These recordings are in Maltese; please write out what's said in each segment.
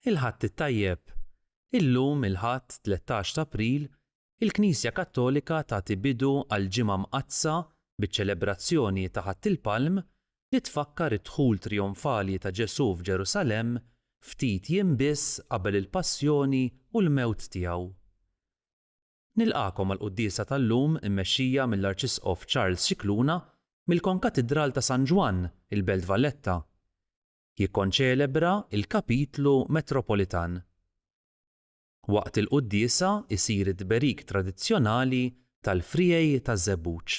Il-Ħadd it-Tajjeb. Illum il-Ħadd 13 ta' April, il-Knisja Kattolika tagħti bidu għal ġimgħa mqazza biċ-ċelebrazzjoni ta' Ħadd il-Palm li tfakkar id-dħul trionfali ta' Ġesu f'Ġerusalemm ftit jiem biss qabel il-passjoni u l-mewt tiegħu. Nilqakom għall-quddiesa tal-lum immexxija mill-Arċisqof Charles Scicluna mill-Konkatedral ta' San Ġwan, il-Belt Valletta. Jikkonċelebra il-Kapitlu Metropolitan. Waqt il-quddiesa isir id-berik tradizzjonali tal-Frijej taż-Żebbuġ.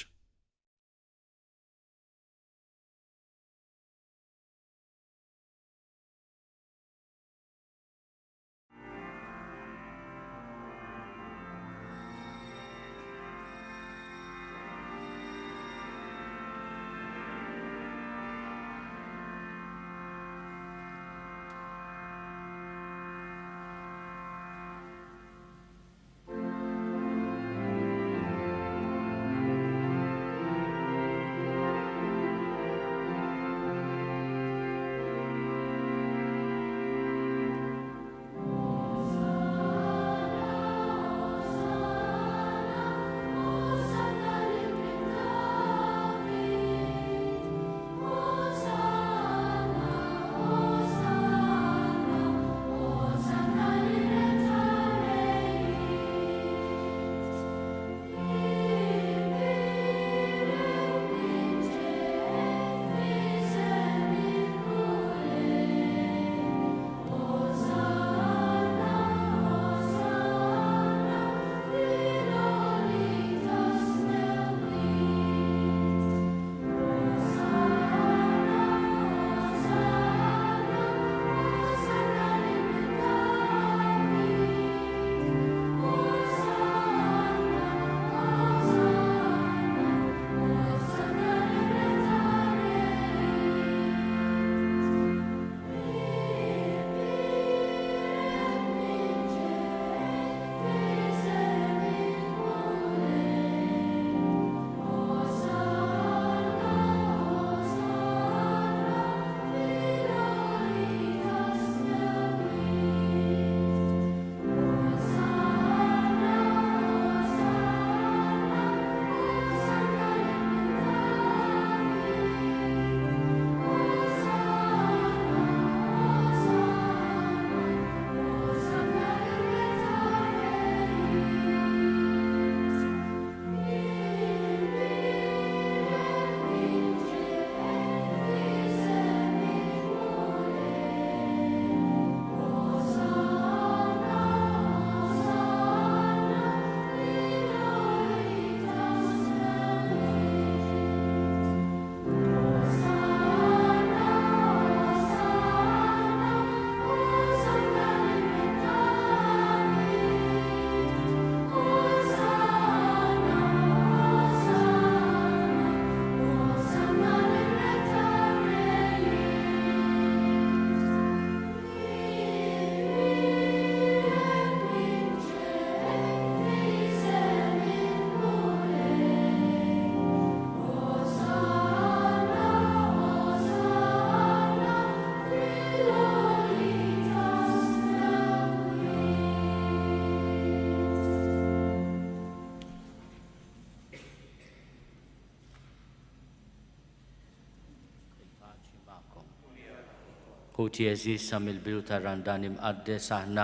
Kuti jeżissa mill-biru tar-Randan imqaddes aħna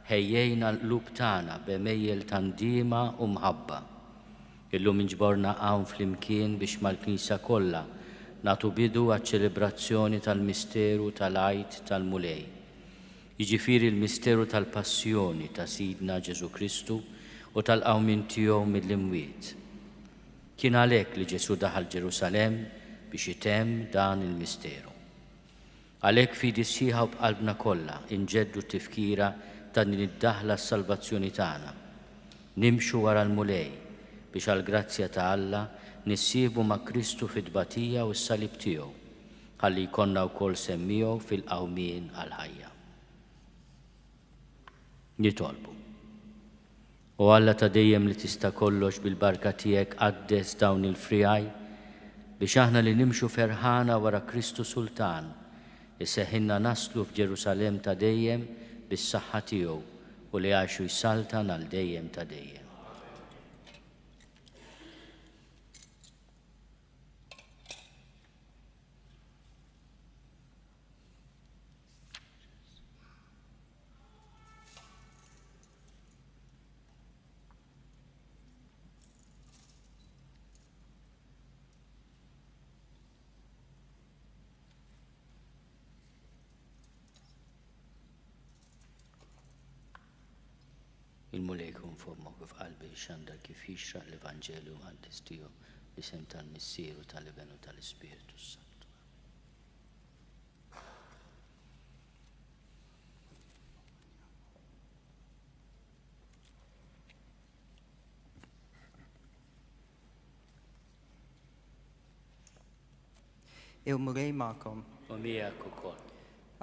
ħejjejna l-qlub tagħna b'emejjel tandima u mħabba. Illum inġborna hawn flimkien biex mal-Knisja kollha nagħtu bidu għaċ-ċelebrazzjoni tal-misteru tal-Għid tal-Mulej. Jiġifieri l-misteru tal-Passjoni ta' Sidna Ġesu Kristu u tal-qawmin tiegħu mill-imwiet. Kien għalhekk li Ġesu daħal Ġerusalemm biex itemm dan il-misteru. Għalhekk fidi sħiħa u b'qalbna kollha inġeddu t-tifkira ta' din id-daħla s-salvazzjoni tagħna. Nimxu wara l-Mulej biex għall-grazzja ta' Alla nissiebu ma' Kristu fid-tbatija u s-salib tiegħu, ħalli jkollna wkoll semmiju fil-qawmien għall-ħajja. Nitolbu. U Alla ta' dejjem li tista' kollox bil-barka tiegħek qaddes dawn il-frijaj biex aħna li nimxu ferħana wara Kristu Sultan iseħħilna naslu f'Ġerusalemm ta' dejjem bis-saħħa tiegħu u li għaxu jsaltan għal dejjem ta' dejjem. Il-mulejkum fommu kif qalbi xandar kif jixraq l-Evanġelju għaddis tiegħu isem tal-Missieru tal-Iben u tal-Ispiritu Santu. Il-murej ma'kom. U miegħek ukoll.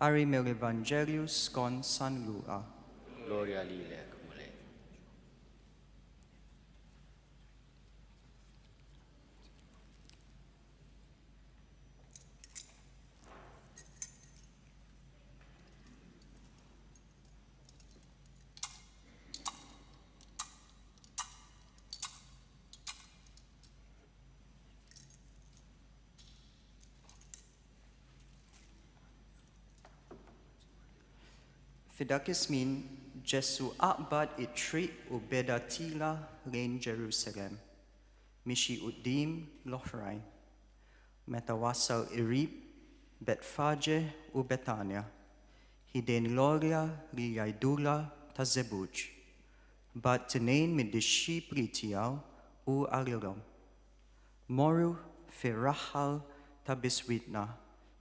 Qari mill-Evanġelju skont San Luqa. Glorja lilek, mulej. F'dak iż-żmien Ġesu aqbad it-triq u beda tila lejn Ġerusalemm, mixi quddiem l-oħrajn. Meta wasal qrib Betfaġe u Betanja, ħidejn l-orja li jgħidula ta' Żebuġ. Bad tnejn mid-dixxipli tiegħu u għalilhom: Morru fir-raħħal ta' Biswitna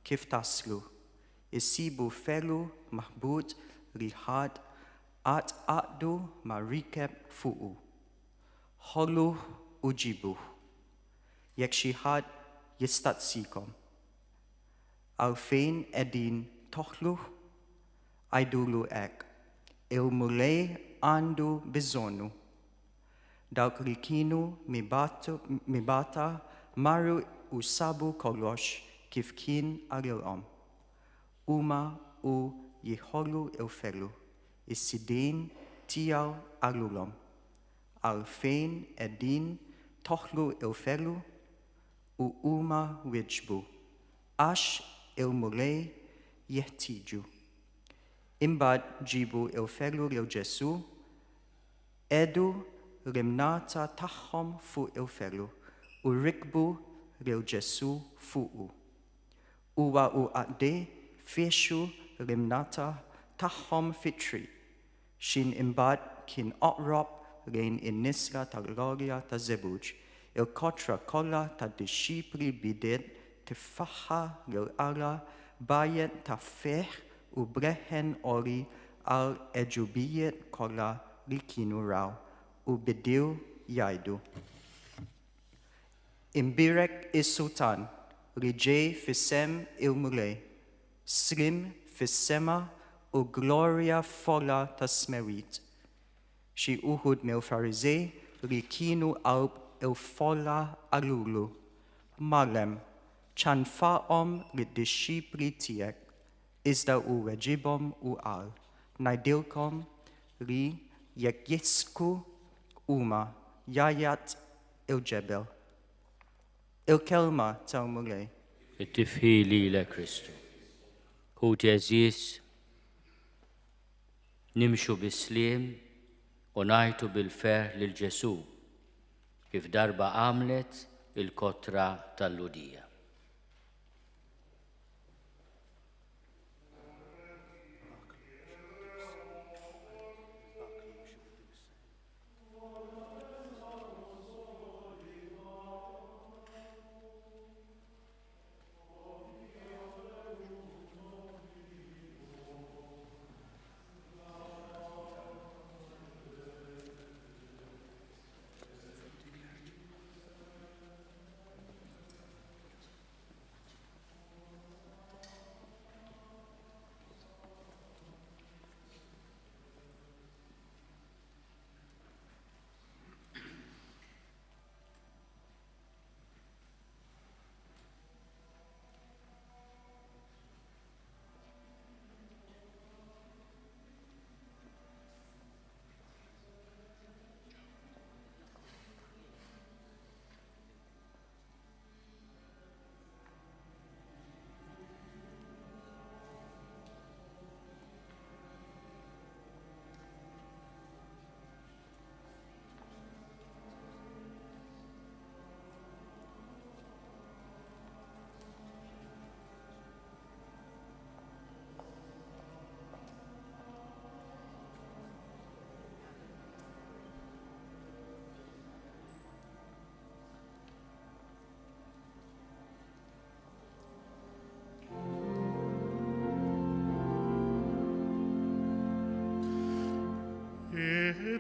kif taslu, issibu ferru maħbud li ħadd qatt għaqdu ma' rikeb fuqu. Ħolluh u ġibuh. Jekk xi ħadd jistaqsikom: għalfejn qegħdin toħluh? Għajdulu hekk: il-mulej għandu biżonnu. Dawk li kienu mibata marru u sabu kollox kif kien għalilhom. Huma u jieħollu il-ferru, is-sidien tiegħu għalulhom: għalfejn qegħdin toħlu il-ferru? U huma wieġbu: għax il-mulej jeħtieġu. Imbagħad ġibu il-ferru lil Ġesu, għedu l-imnata tagħhom fuq il-ferru u rikbu lil Ġesu fuqu. Huwa u għaddej fiexu l-imnata tagħhom fit-triq. Xin imbagħad kien oqrob lejn in-nisra tal-glorja ta' Żebuġ. Il-kotra kollha tad-dixxipli bidiet tiffaħħa lil ara bajjed ta' feħ u breħen oli għal eġubijiet kollha li kienu raw u bidew jgħidu: Imbirek is-Sultan li ġej fis-sem il-mulej, srim fis-sema u glorja folla ta' smerit. Xi uħud mill-Farizej li kienu qalb il-folla għalulu: Mallem, ċanfaqhom lid-dixxipli tiegħek. Iżda hu weġibhom u qal: ngħidilkom li jekk jisku huma jgħajjat il-ġebel. Il-kelma tal-mulej. It-tifħil lilek Kristu. Ħut jeżis nimxu bis-sliem u ngħidu bil-ferħ lil Ġesu kif darba għamlet il-kotra tal-Ludija.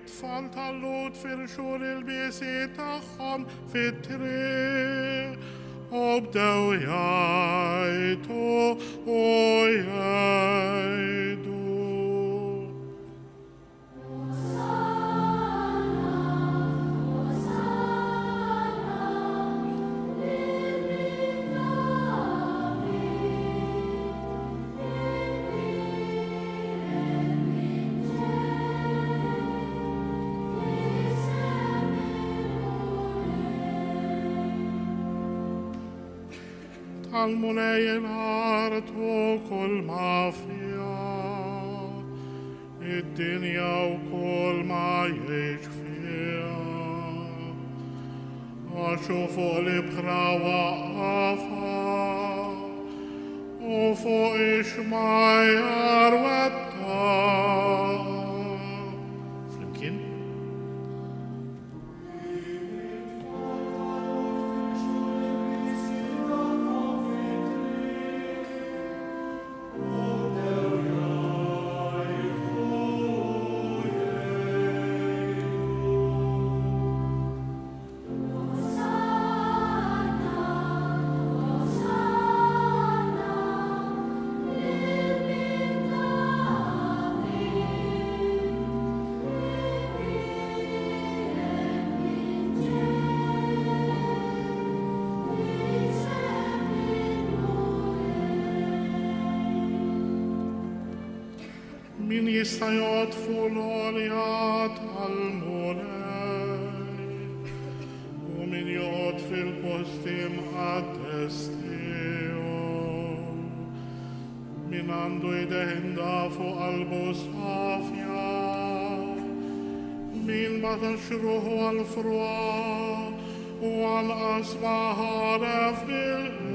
it-tfal tal-lut firxu l-biesi tagħhom fit-triq u bdew jgħidu u jgħidu. Tal-mulej l-art u kull ma fija, id-dinja u kull ma jgħix fija, għaxu fuq l-ibħra waqqafa u fuq ix-xmajjar wetta. Flimkien? Min jista' jgħodfu l-għolja tal-mulej u min jgħod fil-posti mqaddes tiegħu, min għandu jdeħinda fuq qalbu safja, min ma taxruħu għal-fruħ u għal-qasba ħaref bil-qelb.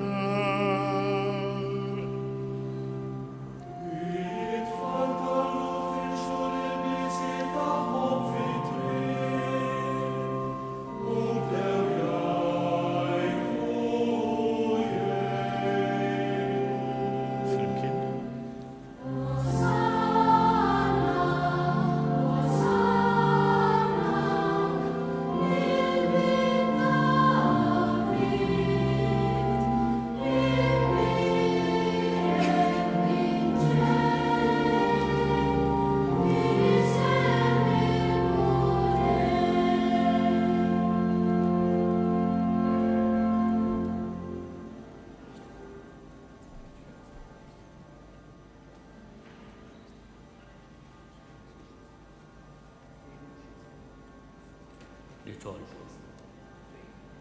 Li tolbu.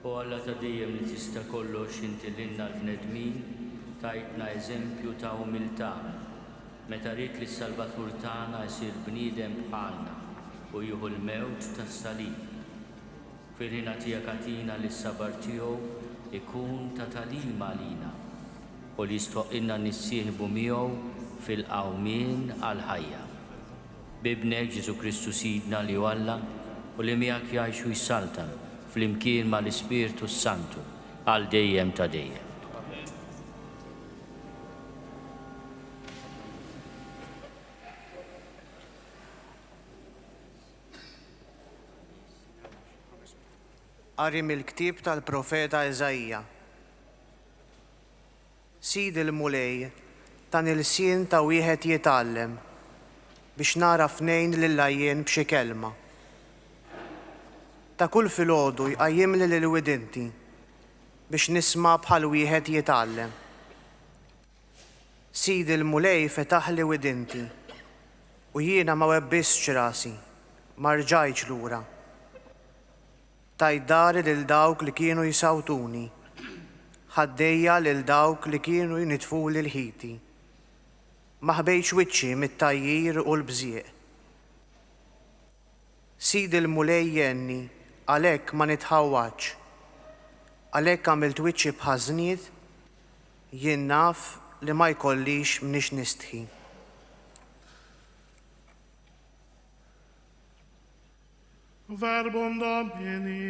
U Alla ta' dejjem li tista' kollox inti lilna l-bnedmin tajtna eżempju ta' umiltà meta rid li s-Salvatur tagħna jsir bniedem bħalna u jieħu l-mewt tas-salib. Fil-ħina tiegħek agħtina li s-sabar tiegħu ikun ta' tagħlim għalina u li jistoqilna nissieħbu miegħu fil-qawmien għall-ħajja. Bibnek Ġesu Kristu Sidna li Alla u li miegħek jgħixu jissaltan fl-imkien mal-Ispirtu Santu għal dejjem ta' dejjem. Qari mill-ktieb tal-profeta Eżajja. Sid il-mulej tan il-sien ta' wieħed jitgħallem biex nara fnejn lil-lajjen b'xi kelma. Ta' kull filgħodu jqajjimli lil-widinti biex nisma' bħal wieħed jitgħallem. Sid il-mulej fetaħ li widinti u jiena ma webbistx rasi, ma rġajtx lura. Tajdari lil dawk li kienu jisawtuni, ħaddejja lil dawk li kienu jinitfuli l-ħiti. Ma ħbejtx wiċċi mit-tajjir u l-bżieq. Sid il-mulej jenni, għalhekk ma nitħawwaġġ, għalhekk għamilt wiċċi b'ħażniet, jien naf li ma jkollix m'nix nistħi. Verbum Domini.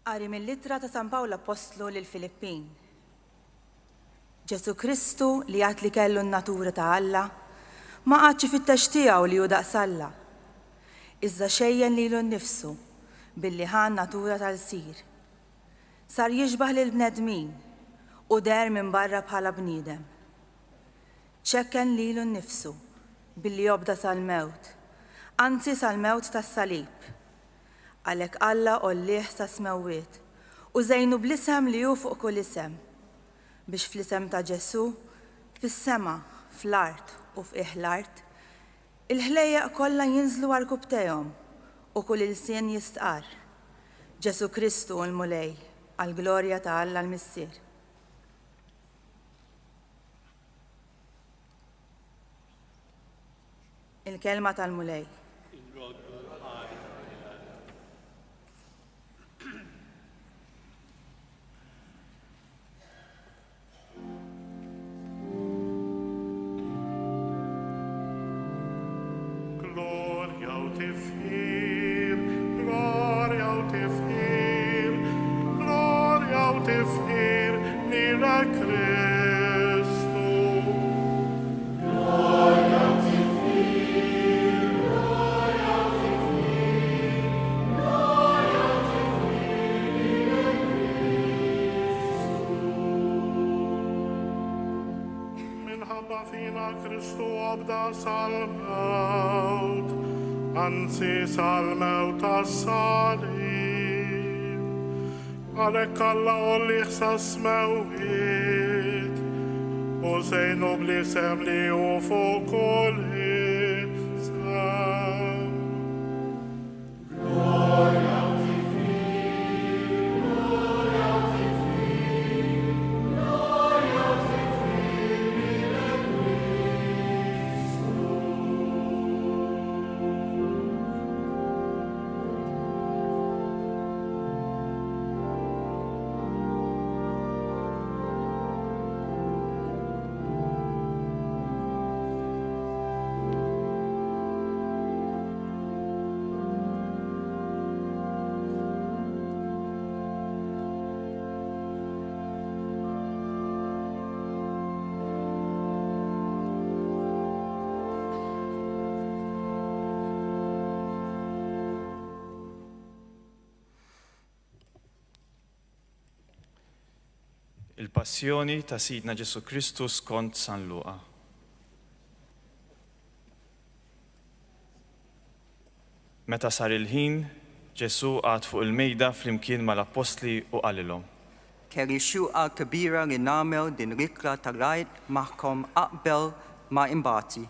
Qari mill-littra ta' San Pawl Apostlu lill-Filippin. Ġesu Kristu li għat li kellu n-natura ta' Alla ma għadx fit-tex tiegħu li hu daqsalla. Iżda xejjen lilu nnifsu billi ħan natura tal-sir. Sar jiġbaħ lil bnedmin u der minn barra bħala bniedem. ċekken lilu nnifsu billi jobda sal-mewt, anzi sal-mewt tas-salib. Għalhekk Alla qollih sa smewwiet u żejnu bl-isem li hu fuq kull isem biex fl-isem ta' Ġesu, fis-sema, fl-art u f'ih l-art, il-ħlejjaq kollha jinżlu għal kubtejhom u kull ilsien jistqar. Ġesu Kristu l-mulej għall-glorja ta' Alla l-Missier. Il-kelma tal-mulej. Gloria u tifħir, gloria u tifħir, gloria u tifħir nila Kristu. Gloria u tifħir, gloria u tifħir, gloria u tifħir nila Kristu. Minħabba fina Kristu għabda sal-mewt, anzi sal-mewt tas-salib. Għalhekk Alla qollih sa smewwiet u żejnu bl-isem li hu fuq kull isem. Gloria u tifħir, gloria u tifħir, gloria u tifħir nila Kristu. Il-passjoni ta' Sidna Ġesu Kristu skont San Luqa. Meta sar il-ħin, Ġesu għad fuq il-mejda flimkien mal-Apostli u qalilhom: Kelli xewqa kbira li nagħmel din rikla tal-għid magħkom qabel ma imbagħti.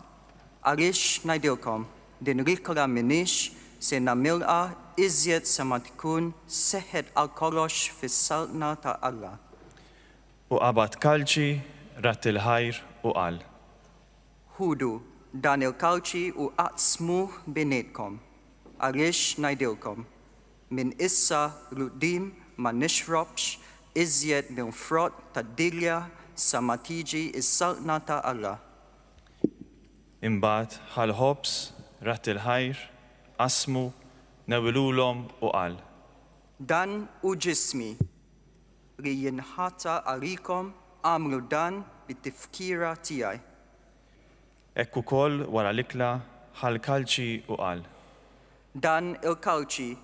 Għaliex ngħidilkom, din rikla m'iniex se nagħmilha iżjed sa ma tkun seħħet għal kollox fis-saltna ta' Alla. U qabad kalċi, rat il-ħajr u qal: Ħudu dan il-kalċi u qaqsmuh bejnietkom. Għaliex ngħidilkom, minn issa l-qudiem ma nixrobx iżjed minn frott tad-dilja sa ma tiġi s-saltna ta' Alla. Imbagħad ħal ħobs, rat il-ħajr, qasmu, newwilulhom u qal: Dan hu ġismi li jinħata għalikom, għamlu dan bit-tifkira tiegħi. Hekk ukoll wara l-ikla ħal kalċi u qal: Dan il-kalċi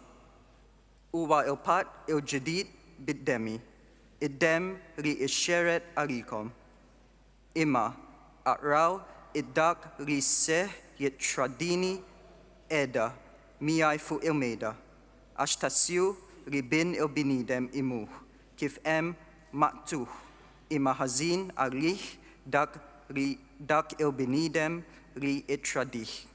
huwa il-patt il-ġdid bid-demi, id-dem li xxerret għalikom. Imma aqraw id-dak li seħ jittradini qiegħda miegħi fuq il-mejda, għax tassiju li bin il-bniedem imuh kif hemm maqtuh, imma ħażin għalih dak il-bniedem li ittradih.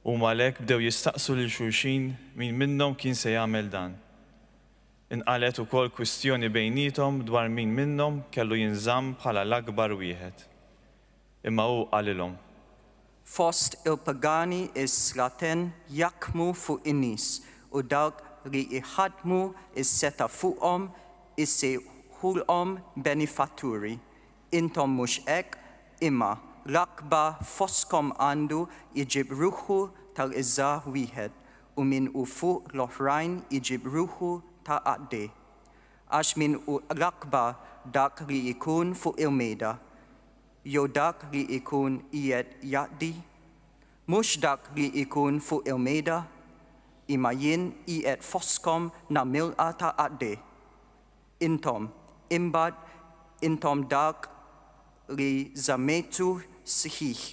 U malek bdew jistaqsu lil xulxin min minnhom kien se jagħmel dan. Inqalet ukoll kwistjoni bejnietom dwar min minnhom kellu jinżamm bħala l-akbar wieħed. Imma hu qalilhom: Fost il-pagani is-slaten jakmu fuq in-nies u dawk li iħadmu is-seta fuqhom issejħulhom benifatturi. Intom mhux hekk, imma l-akbar fostkom għandu iġib ruħu tal-iżgħar wieħed u min hu fuq l-oħrajn iġib ruħu ta' għaddi, għax min u rakba dak li ikun fuq il-mejda, jew dak li ikun qiegħed jaqdi, mhux dak li ikun fuq il-mejda, imma jien qiegħed foskom nagħmilha ta' għaddi. Intom, imbagħad intom dak li żammejtu sħiħ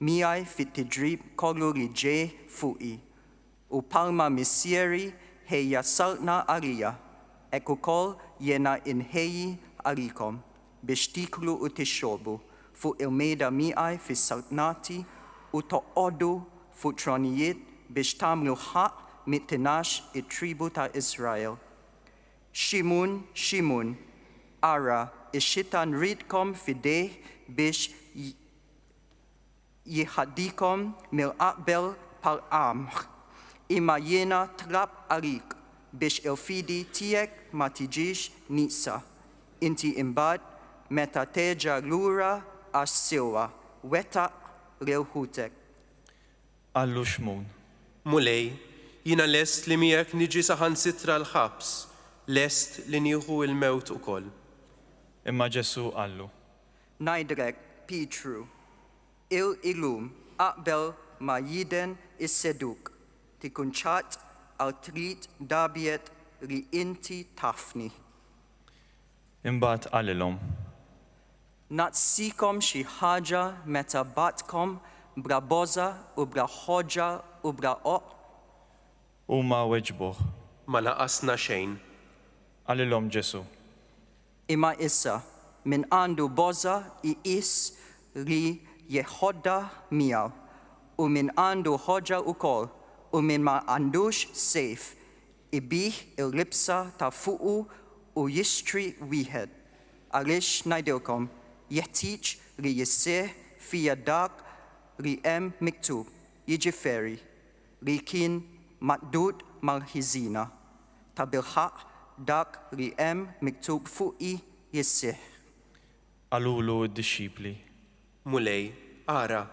miegħi fit-tidrib kollu li ġej fuqi, u palma missieri ħejja saltna għalija, hekk ukoll jiena inħejji għalikom biex tiklu u tixxorbu fuq il-mejda miegħi fis-saltnati u toqgħodu fuq tronijiet biex tagħmlu ħaq mit-tinax it-tribu ta' Israel. Ximun, Ximun, ara ix-xitan ridkom fidejh biex jieħaddikom mill-qaqbel pal-qamħ, imma jiena trab għalik biex il-fidi tiegħek ma tiġix nieqsa. Inti imbagħad meta terġa' lura għax sewwa wettaq rewħutek. Allu Xmun. Mulej, jiena lest li miegħek niġi saħansitra l-ħabs, lest li nieħu il-mewt ukoll. Imma Ġesu qallu. Ngħidlek, Pietru, il-lum qabel ma jiden is-seduk tikun ċatt għal trid dabiet li inti tafni. Imbagħad qalilhom. Naqsikom xi ħaġa meta batkom bla boża u bla ħoġġa u bla oq. Huma weġbuh. Ma naqasna xejn. Qalilhom Ġesu. Imma issa min għandu boża iqis li jeħodda miegħu, u min għandu ħoġġa wkoll, u min ma għandux sejf ibih il-libsa ta' fuqu u jixtri wieħed. Għaliex ngħidilkom jeħtieġ li jissieħ fija dak li hemm miktub, jiġifieri li kien maqdud mal-ħiżina ta' bilħaq dak li hemm miktub fuqi jissieħ. Qalulu d-dixxipli. Mulej, ara,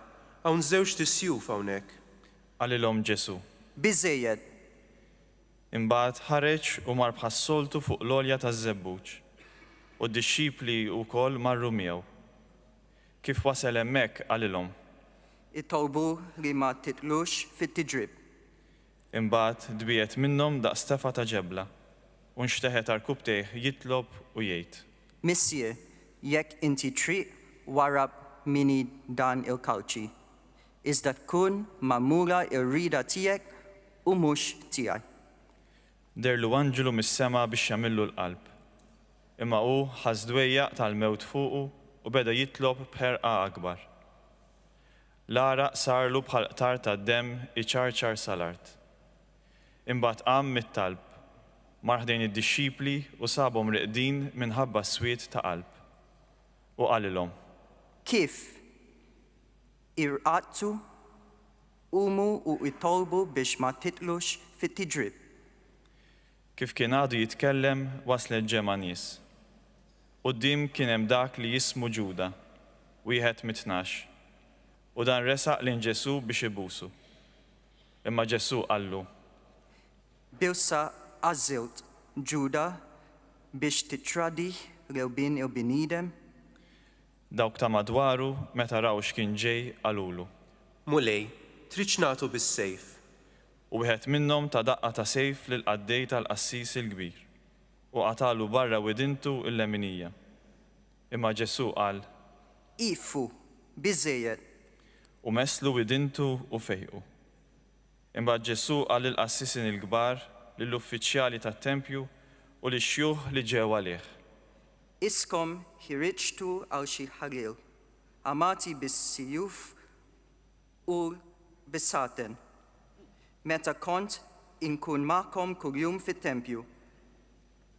hawn żewġ tisjuf hawnhekk. Qalilhom Ġesu. Biżejjed, Imbagħad ħareġ u mar bħas-soltu fuq l-olja taż-żebbuġ, u d-dixxipli wkoll marru miegħu. Kif wasal hemmhekk qalilhom. itolbu li ma titlux fit-tidrib. Imbagħad dbiet minnhom daqs tefa ta' ġebla, u nxteħet għall-kub tejh jitlob u jgħid. Missier, jekk inti triq warab mini dan il-kalċi, iżda tkun magħmula ir-rida tiegħek u mhux tiegħi. Derlu anġelu mis-sema biex jagħmillu l-qalb. Imma hu ħaż dwejjaq tal-mewt fuqu u beda jitlob b'ħerqa akbar. L-għaraq sarlu bħal qtar tad-demm iċarċar sal-art. Imbagħad qam mit-talb, mar ħdejn id-dixxipli u sabhom riqdin minħabba s-swiet ta' qalb. U qalilhom. Kif irqattu umu u itolbu biex ma titlux fit-tidrib. Kif kien għadu jitkellem waslet ġemma nies. Quddiem kien hemm dak li jismu Ġuda, wieħed mit-tnax, u dan resaq lejn Ġesu biex ibusu. Imma Ġesu qallu. Bilsa għażilt Ġuda biex titradi rewbin il-bniedem. Dawk ta' madwaru meta raw x'kien ġej qalulu. Mulej, tridx nagħtu bis-sejf. U wieħed minnhom ta' daqqa ta' sejf lil qaddej tal-qassis il-kbir u qatalu barra widintu l-leminija. Imma Ġesu qal. Ifu, biżejjed. U meslu widintu u fejqu. Imbagħad Ġesu qal lill-qassisin il-kbar, lill-uffiċjali tat-tempju u lix-xjuħ li ġew għalih. Iskom ħiriġtu għal xi ħaril, amati bis-sijuf u bis-saten. Meta kont inkun magħkom kuljum fit-tempju,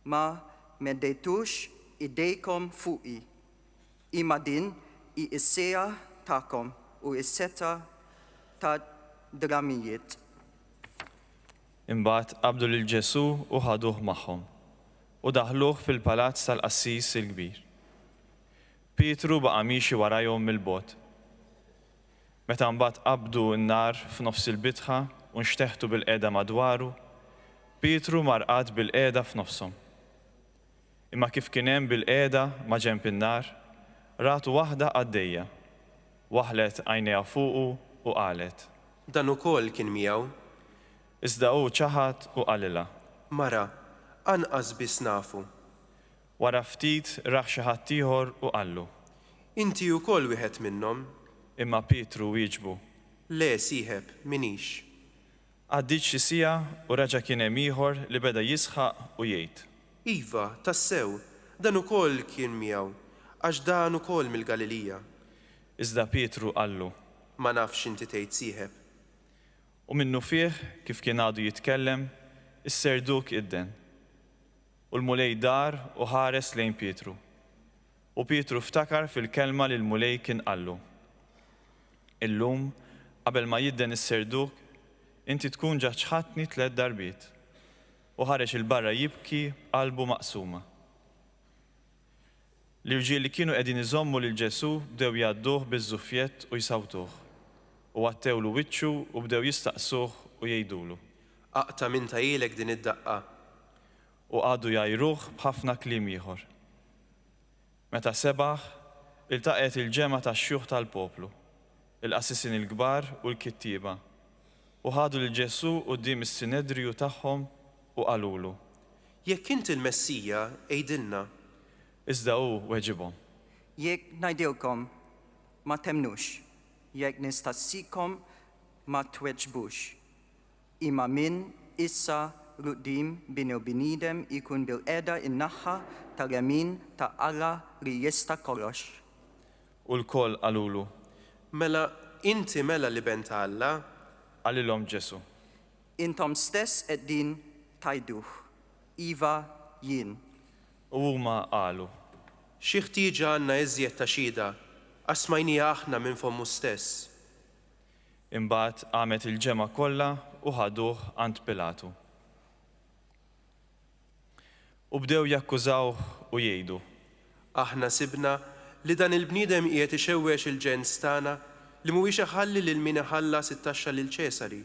ma meddejtux idejkom fuqi, imma din hi s-sejja tagħkom u s-seta ta' dramijiet. Imbagħad qabdu lil Ġesu u ħaduh magħhom u daħluh fil-palazz tal-qassis il-kbir. Pietru baqa' mixi warajhom mill-bogħod. Meta mbagħad qabdu n-nar f'nofs il-bitħa u nxteħtu bil-qiegħda madwaru, Pietru marqat bil-qiegħda f'nofshom. Imma kif kien hemm bil-qiegħda ma' ġenb in-nar, ratu waħda għaddejja, waħlet għajnejha fuqu u qalet. Dan ukoll kien miegħu. Iżda hu ċaħad u qalilha. Mara, anqas biss nafu. Wara ftit raħ xi ħadd ieħor u qallu. Inti wkoll wieħed minnhom. Imma Pietru wieġbu. Le sieħeb, minix. Għaddiet xi siegħa u raġa' kien hemm ieħor li beda jisħaq u jgħid. Iva, tassew, dan ukoll kien miegħu, għax dan ukoll mill-Galilija. Iżda Pietru qallu. Ma nafx inti tgħid sieħeb. U minnu fih kif kien għadu jitkellem, is-serduk idden. U l-mulej dar u ħares lejn Pietru. U Pietru ftakar fil-kelma li l-mulej kien qallu. Illum, qabel ma jidden is-serduk, inti tkun ġaċħatni 3 darbiet. U ħareġ il-barra jibki qalbu maqsuma. L-irġiel li kienu qegħdin iżommu lil Ġesu bdew jgħadduh biż-żuffjett u jsawtuh. U għattewlu wiċċu u bdew jistaqsuh u jgħidulu. Aqta' minn tajilek din id-daqqa. U għadu jajruh b'ħafna kliem ieħor. Meta sebaħ, iltaqet il-ġema tax-xjuħ tal-poplu, il-qassisin il-kbar u l-kittieba. U ħadu lil Ġesu quddiem is-sinedriju tagħhom u qalulu. Jekk inti l-Messija, ejdilna. Iżda hu weġibhom. Jekk ngħidilkom ma temnux, jekk nistassikom ma tweġbux. Imma min issa qudiem bin il-bniedem ikun bil-qiegħda in-naħa tal-yamin ta' Alla li jista' kollox. U l-koll qalulu. Mela, inti mela li bent Alla? Qalilhom Ġesu. Intom stess qegħdin tajduh. Iva jien. U huma qalu. Xi ħtieġa għandna iżjed ta' xhieda, asmajnija aħna minn fommu stess. Imbagħad qamet il-ġema kollha u ħaduh għand Pilatu. U bdew jakkużaw u jgħidu. Aħna sibna li dan il-bniedem qiegħed ixewwex il-ġens tagħna li mhuwiex iħalli lil min iħallas it-taxxa lil Ċesari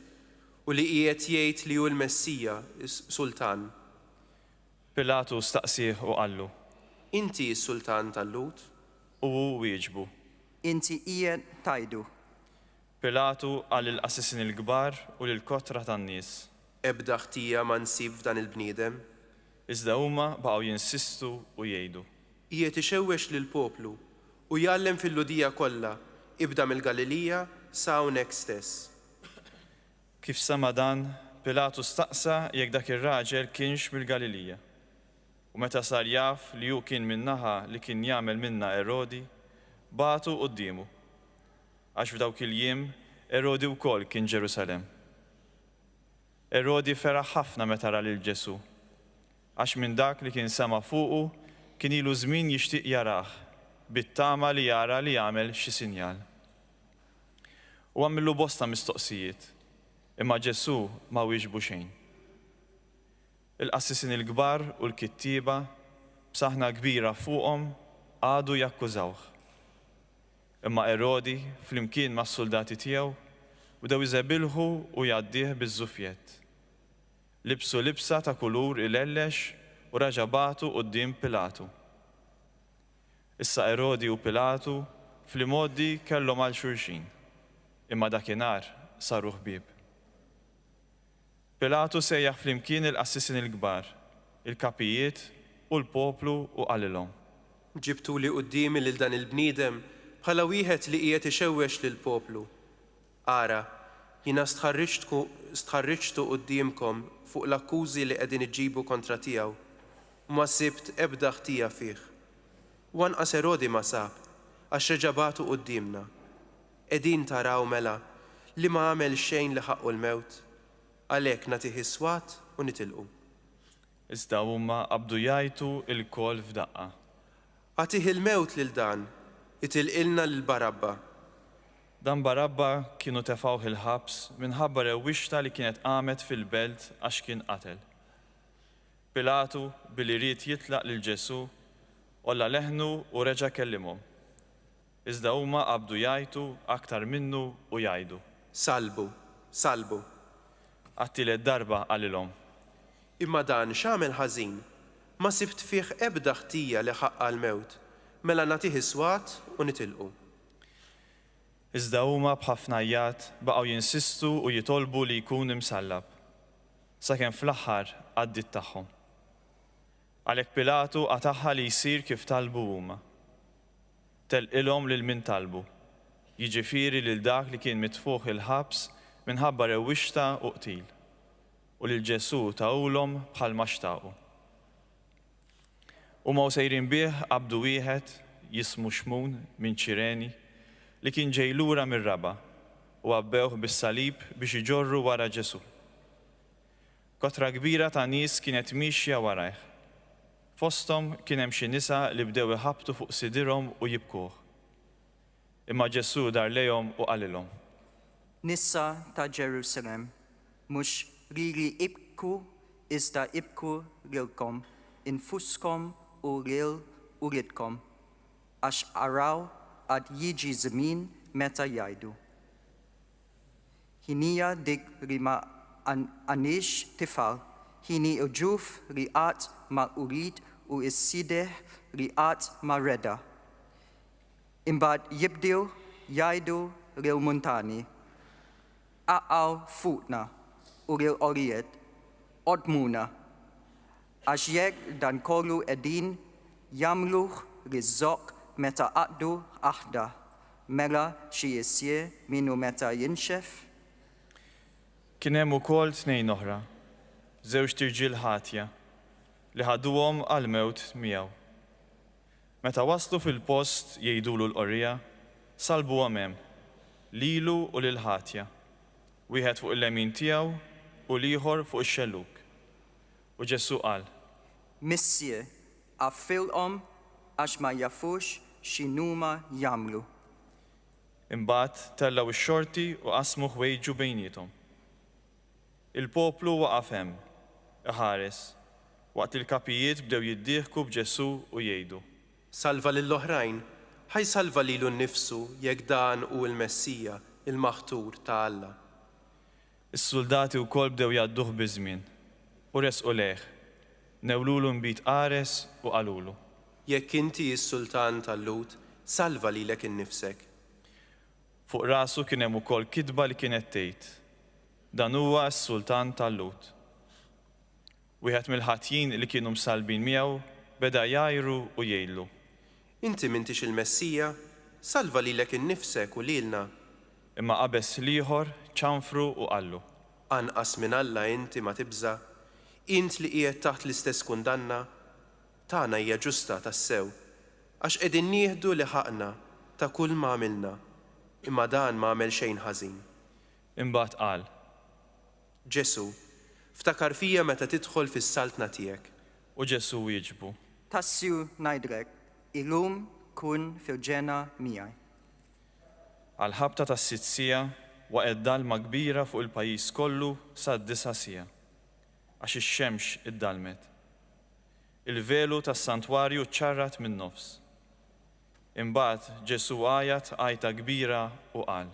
u li qiegħed jgħid li hu l-Messija, is-Sultan. Pilatu staqsih u qallu. Inti s-Sultan tal-Lut? U hu wieġbu. Inti qiegħed tajdu. Pilatu qal lill-qassisin il-kbar u lill-kotra tan-nies. Ebda ħtija ma nsib f'dan il-bniedem. Iżda huma baqgħu jinsistu u jgħidu. Qiegħed ixewwex lill-poplu u jgħallem fil-Ludija kollha, ibda mill-Galilija sa hawnhekk stess. Kif sama dan, Pilatu staqsa jekk dak ir-raġel kienx mill-Galilija. U meta sar jaf li hu kien min-naħa li kien jagħmel minnha Erodi, bagħtu qudiemu. Għax f'dawk il-jiem Erodi wkoll kien Ġerusalemm. Erodi feraħ ħafna meta ra lil Ġesu, għax minn dak li kien sema fuqu kien ilu żmien jixtieq jarah, bit-tama li jara li jagħmel xi sinjal. U għamillu bosta mistoqsijiet, imma Ġesu ma wieġbu xejn. Il-qassisin il-kbar u l-kittieba b'saħna kbira fuqhom għadu jakkużawh. Imma Erodi flimkien mas-soldati tiegħu bdew iżebilħu u jgħaddih biż-żuffjett. Libsu libsa ta' kulur il-ellex u raġa' bagħtu quddiem Pilatu. Issa Erodi u Pilatu fl-imoddi kellhom għal xulxin, imma dakinhar saru ħbieb. Pilatu sejjaħ flimkien il-qassisin il-kbar, il-kapijiet u l-poplu u qalilhom. Ġibtu li quddiemi lil dan il-bniedem bħala wieħed li qiegħed ixewwex lill-poplu. Ara, jiena stħarriġtu quddiemkom fuq l-akkużi li qegħdin iġġibu kontra tiegħu u ma sibt ebda ħtija fih. U anqas Erodi ma sab, għax reġa' bagħtu quddiemna. Qegħdin taraw mela li ma għamel xejn li ħaqqu l-mewt. Għalhekk nagħtih is-swat u nitilqu. Iżda huma qabdu jgħidu l-kol f'daqqa. Għatih il-mewt lil dan, itilqilna lil Barabba. Dan Barabba kienu tefgħuh il-ħabs minħabba rewwixta li kienet qamet fil-belt għax kien qatel. Pilatu billi ried jitlaq lil Ġesu olla leħnu u reġa' kellimhom. Iżda huma qabdu jgħidu aktar minnu u jgħidu. Salbu, salbu. Għattilet darba qalilhom. Imma dan x'għamel ħażin, ma sibt fih ebda ħtija li ħaqqa l-mewt, mela nagħtih iswat u nitilqu. Iżda huma b'ħafna jgħat baqgħu jinsistu u jitolbu li jkun imsallab, sakemm fl-aħħar għaddit tagħhom. Għalhekk Pilatu għataħħa li jsir kif talbu huma. Telqilhom lil min talbu, jiġifieri lil dak li kien mitfuħ il-ħabs minħabba rewwixta u qtil, u lil Ġesu tawulhom bħalma xtaqu. Huma sejrin bih qabdu wieħed jismu Xmun minn Ċireni li kien ġej lura mir-raba u għabbewh bis-salib biex iġorru wara Ġesu. Kotra kbira ta' nies kienet mixja warajh. Fosthom kien hemm xi nisa li bdew iħabbtu fuq sidirhom u jibkuh. Imma Ġesu dar lejhom u qalilhom: Nisa ta' Ġerusalem, mhux lili ibku iżda ibku lilkom, infuskom u lil ulidkom, għax araw għad jiġi żmien meta jgħidu. Ħinija dik li ma għandix tifal, ħini uġuf li qatt ma urid u is-sideħ li qatt ma reda. Imbagħad jibdew jgħidu lil muntani, aqgħu fuqna u lil orijiet, qodmuna, għax jekk dan kollu qegħdin jagħmluh li żokk meta qaqdu aħda, mela xi jissir minnu meta jinxef? Kien hemm ukoll tnejn oħra, żewġ tirġiel ħatja li ħaduhom għall-mewt miegħu. Meta waslu fil-post jgħidulu l-qorrija, salbuhom hemm, lilu u lil ħatja, wieħed fuq il-lemin tiegħu u l-ieħor fuq ix-xelluk. U Ġesu qal: Missier, għaffilhom għax ma jafux x'inhuma jagħmlu. Imbagħad tellaw ix-xorti u qasmu ħwejġu bejniethom. Il-poplu waqaf hemm, iħares, waqt il-kapijiet bdew jiddieħku b'Ġesu u jgħidu: Salva lill-oħrajn, ħajsalva lilu nnifsu jekk dan hu l-Messija, il-Maħtur ta' Alla. Is-suldati wkoll bdew jgħadduh biżmien u resqu lejh, newlulu nbit qares u qalulu: Jekk inti s-Sultan tal-Lut, salva lilek innifsek. Fuq rasu kien hemm ukoll kitba li kienet tgħid: Dan huwa s-Sultan tal-Lut. Wieħed mill-ħatjin li kienu msalbin miegħu beda jgħajru u jgħidlu: Inti m'intix il-Messija, salva lilek innifsek u lilna. Imma qabeż l-ieħor ċanfru u qallu: Anqas minn Alla inti ma tibża, int li qiegħed taħt l-istess kundanna, tagħna hija ġusta tassew, għax qegħdin nieħdu li ħaqna ta' kull ma għamilna, imma dan ma għamel xejn ħażin. Imbagħad qal: Ġesu, ftakar fija meta tidħol fis-saltna tiegħek. U Ġesu jiġbu: Tassiu ngħidlek, illum kun fil-ġena miegħi. Għal-ħabta tas-sitt siegħa waqgħet dalma kbira fuq il-pajjiż kollu sa d-disa' siegħa, għax ix-xemx iddalmet. Il-velu tas-santwarju ċarrat min-nofs. Imbagħad Ġesu għajat għajta kbira u qal: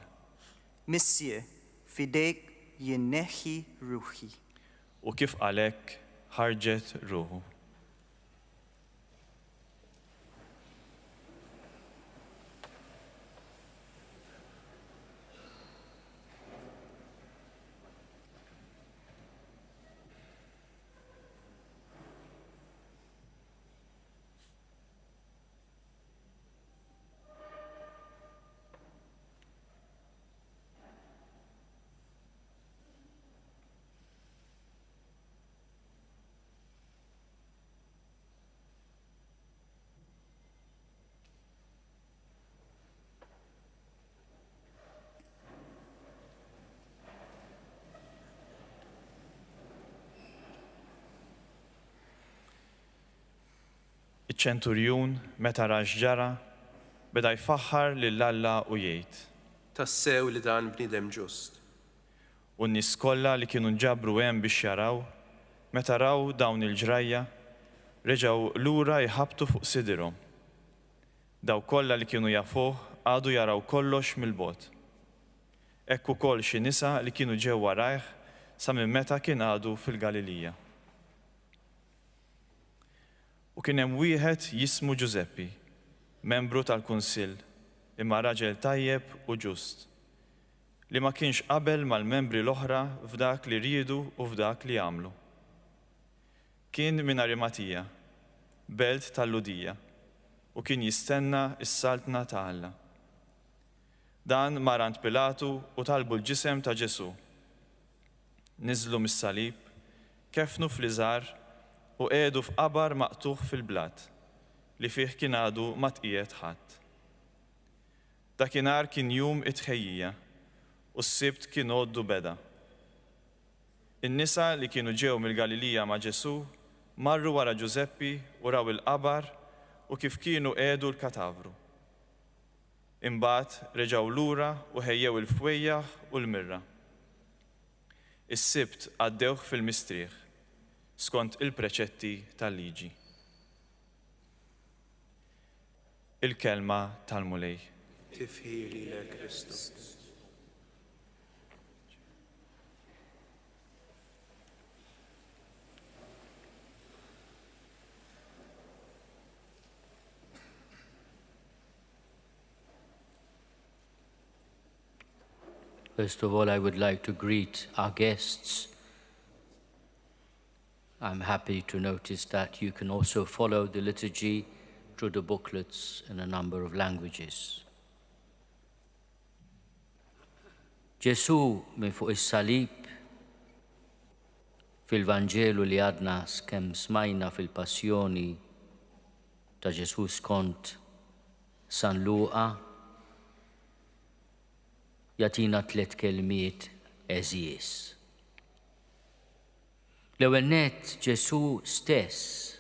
Missier, fidejk jinneħħi ruħi. U kif qalek ħarġet ruħu. Iċ-ċenturjun meta ra x'ġara beda jfaħħar lil Alla u jgħid: Tassew li dan bniedem ġust. U n-nies kollha li kienu nġabru hemm biex jaraw, meta raw dawn il-ġrajja, reġgħu lura jħabbtu fuq sidirhom. Daw kollha li kienu jafuh għadu jaraw kollox mill-bogħod. Hekk ukoll xi nisa li kienu ġew warajh sa minn meta kien għadu fil-Galilija. U kien hemm wieħed jismu Giuseppi, membru tal-Kunsill, imma raġel tajjeb u ġust, li ma kienx qabel mal-membri l-oħra f'dak li riedu u f'dak li għamlu. Kien minn Arimatija, belt tal-Ludija, u kien jistenna s-saltna ta' Alla. Dan mar għand Pilatu u talbu l-ġisem ta' Ġesu. Niżlu mis-salib, kefnu fl-iżgħar u qiegħdu f'qabar maqtuħ fil-blat li fih kien għadu ma tqiegħed ħadd. Dakinhar kien jum it-tħejjija u s-sibt kien għoddu beda. In-nisa li kienu ġew mill-Galilija ma' Ġesu marru wara Giuseppi u raw il-qabar u kif kienu qiegħdu l-katavru. Imbagħad reġgħu lura u ħejjew il-fwejjaħ u l-mirra. Is-sibt għaddewh fil-mistrieħ skont il-preċetti tal-liġi. Il-kelma tal-mulej. Tifħili le Kristus. First of all, I would like to greet our guests. I'm happy to notice that you can also follow the liturgy through the booklets in a number of languages. Ġesu minn fuq is-salib fil-Vanġelu li għadna skemm smajna fil-Passjoni ta' Ġesu skont San Luqa jatina 3 kelmiet eżies. L-ewwel nett Ġesu stess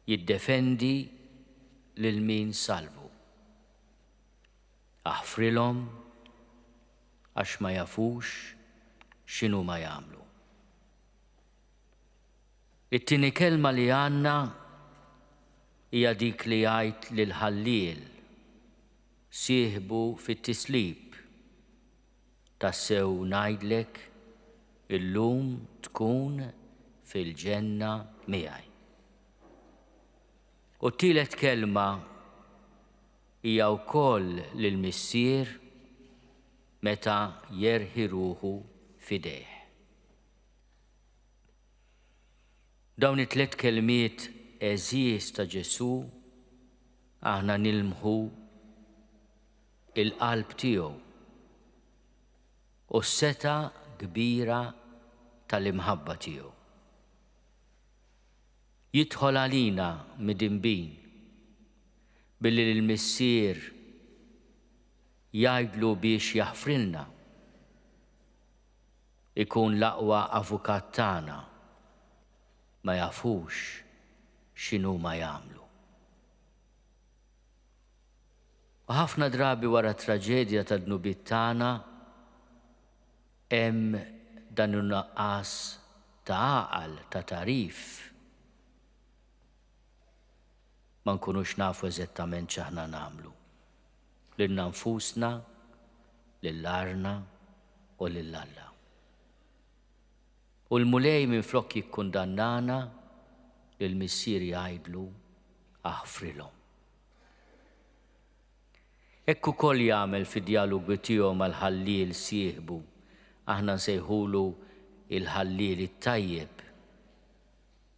jiddefendi lil min salvu. Aħfrilhom għax ma jafux x'inhu ma jagħmlu. It-tieni kelma li għandna hija dik li jgħid lil ħalliel sieħbu fit-tislib. Tassew ngħidlek illum tkun fil-ġenna miegħi. U t-tielet kelma hija wkoll lill-missier meta jerħi ruħu fidejh. Dawn it-tliet kelmiet eżies ta' Ġesu aħna nilmħu il-qalb tiegħu u s-seta kbira tal-imħabba tiegħu. Jidħol għalina mid-dinbin billi l-missier jgħidlu biex jaħfrilna ikun l-aqwa avukat tagħna ma jafux x'inhu ma jagħmlu. U ħafna drabi wara traġedja tad-dnubiet tagħna hemm dan in-naqqas ta' għaqal ta' tarif. Ma nkunux nafu eżattament x'aħna nagħmlu. Lilna nfusna, lill-arna u lill-Alla. U l-mulej minflok jikkundannana lill-missier jgħidlu aħfrilhom. Hekk ukoll jagħmel fid-dialogu tiegħu mal-ħalliel sieħbu aħna nsejħulu il-ħalliel it-tajjeb.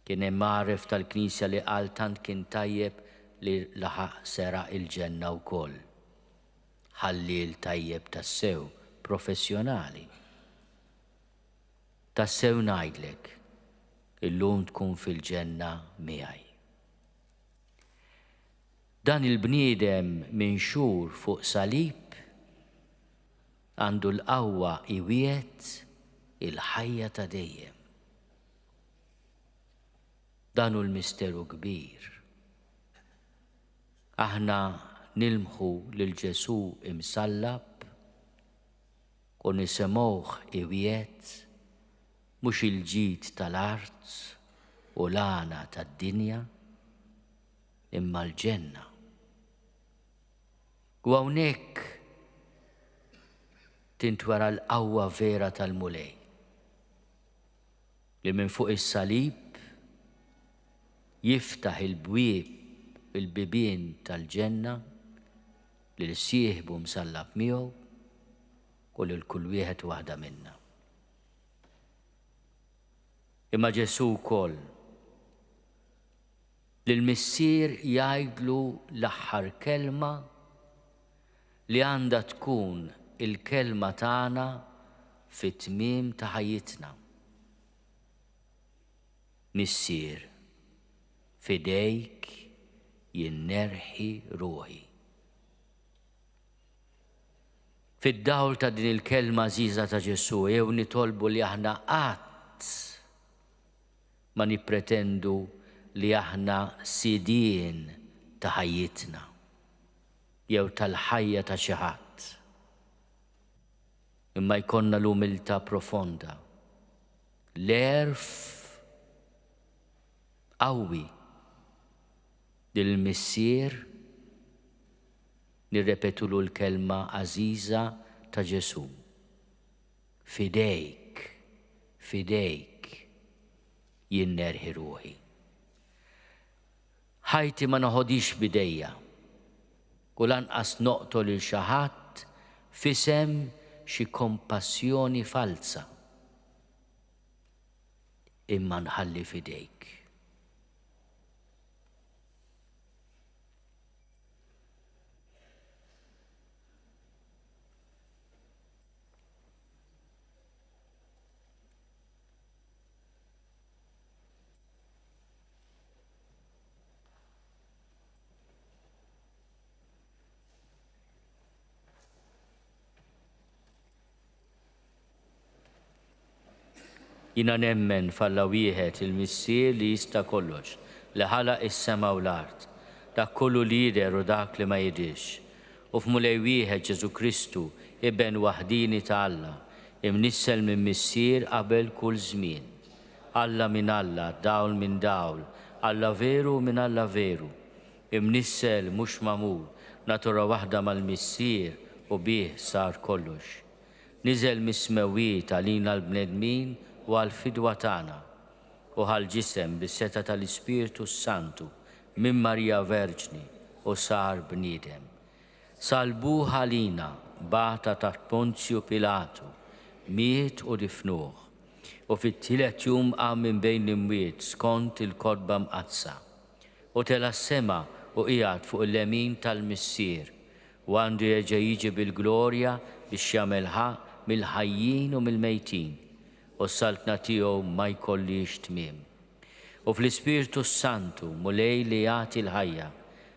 Kien hemm magħref tal-Knisja li qal tant kien tajjeb li laħaq seraq il-ġenna wkoll. Ħalliel tajjeb tassew professjonali. Tassew ngħidlek illum tkun fil-ġenna miegħi. Dan il-bniedem minxur fuq salib għandu l-qawwa iwiet il-ħajja ta' dejjem. Dan hu l-misteru kbir. Aħna nilmħu lil Ġesu imsallab u nisimgħuh iwiet mhux il-ġid tal-art u l-għana tad-dinja imma l-ġenna. U hawnhekk tintwara l-qawwa vera tal-mulej li minn fuq is-salib jiftaħ il-bibien tal-ġenna li l-sieħbu msallab miegħu u lil kull wieħed waħda minna. Imma Ġesu wkoll lill-missier jgħidlu l-aħħar kelma li għandha tkun il-kelma tagħna fit-tmiem ta' ħajjitna. Missier, fidejk jinnerħi ruħi. Fid-dawl ta' din il-kelma żgħira ta' Ġesu jew nitolbu li aħna qatt ma nippretendu li aħna sidien ta' ħajjitna jew tal-ħajja ta' xi ħadd. Imma jkollna l-umiltà profonda. L-erf qawwi lill-missier nirrepetulu l-kelma għażiża ta' Ġesu. Fidejk, fidejk jinnerħi ruħi. Ħajti ma noħodix bidejja u lanqas noqtol il xi ħadd f'isem xi kompassjoni falsa. Imma nħalli fidejk. Jina nemmen falla wieħed il-missier li jista' kollox, li ħalaq is-sema u l-art, dak kollu li jidher u dak li ma jidhirx. U f'mulej wieħed Ġesu Kristu ibn waħdini ta' Alla, imnissel minn missier qabel kull żmien. Alla minn Alla, dawl minn dawl, Alla veru minn Alla veru. Imnissel mhux magħmul, natura waħda mal-missier u bih sar kollox. Niżel mis-smewwiet għalina l-bnedmin u għal-fidwa tagħna u għal-ġisem bis-seta tal-Ispiritu Santu minn Marija Verġni u sar bniedem. Salbuh għalina bata taħt Ponzju Pilatu, miet u difnuh u fit-tielet jum qam minn bejn l-imwiet skont il-kodba mqazza u tela s-sema u qiegħed fuq il-lemin tal-missier u għandu jerġa' jiġi bil-glorja biex jagħmel ħaq mill-ħajjin u mill-mejtin u s-saltna tiegħu ma jkollix tmiem. U fl-Ispiritu Santu mulej li jagħti l-ħajja